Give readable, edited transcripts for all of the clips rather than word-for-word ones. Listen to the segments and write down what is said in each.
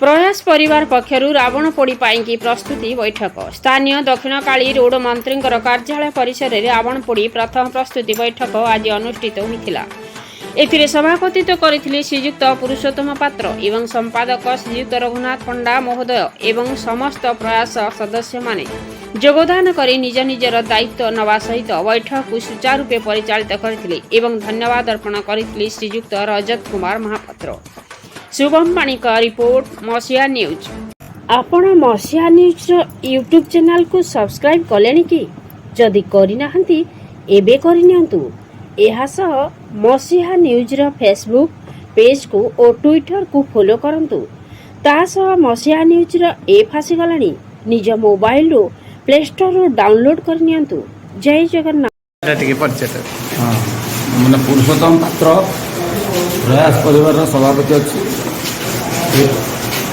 प्रयास परिवार पक्षर रावण पोड़ी पाई प्रस्तुति बैठक स्थानीय दक्षिणकाली रोड मंत्री कार्यालय परिसर में रावण पोड़ी प्रथम प्रस्तुति बैठक आज अनुष्ठित होता। एथिरे सभापतित्व करथिले श्रीयुक्त पुरुषोत्तम पात्र एवं संपादक श्रीयुक्त रघुनाथ पंडा महोदय एवं समस्त प्रयास सदस्य माने योगदान करी निज निजर दायित्व नवा सहित बैठक को सुचारूपे परिचालित करथिले एवं धन्यवाद अर्पण करथिले श्रीयुक्त रजत कुमार महापात्र। शुभम पाणिक रिपोर्ट मसिया न्यूज। आपण मसिया न्यूज यूट्यूब चैनल को सब्सक्राइब कलेनी कि जदि करिनाहंती एबे करिनियंतु। एहा सह मसिया न्यूज रो फेसबुक पेज को और ट्विटर को फॉलो करंतु। ता सह मसिया न्यूज रो ऐप आसी गलानी निज मोबाइल रो प्ले स्टोर रो डाउनलोड करनियंतु। जय जगन्नाथ। हाँ मैंने पुरुषोत्तम पात्र प्रयास परिवार सभापति अच्छी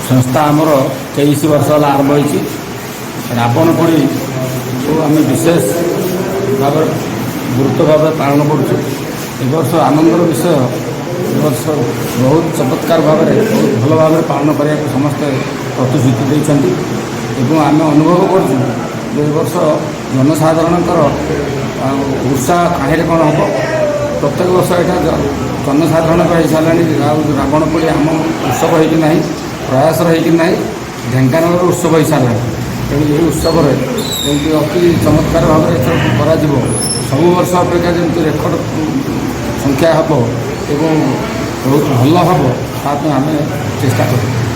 संस्था आमर 23 वर्ष है आरंभ होती। रावण पोड़ी जो आम विशेष भाव गुरुत्व भाव पालन करर्ष आनंदर विषय वर्ष बहुत चमत्कार भाव बहुत भल भाव पालन करने समस्ते प्रतिश्रुति देते आम अनुभव करर्ष जनसाधारण उत्साह कहीं कौन हम प्रत्येक वर्ष यहाँ जनसाधारण हो सारा रावण पोड़ी आम उत्सव होना प्रयास होना ढेंकानाल उत्सव हो सारा तेणु ये उत्सव अति चमत्कार भाव कर सबु वर्ष अपेक्षा जमी रेकर्ड संख्या हम बहुत भल हम ताप आम चेष्टा करूँ।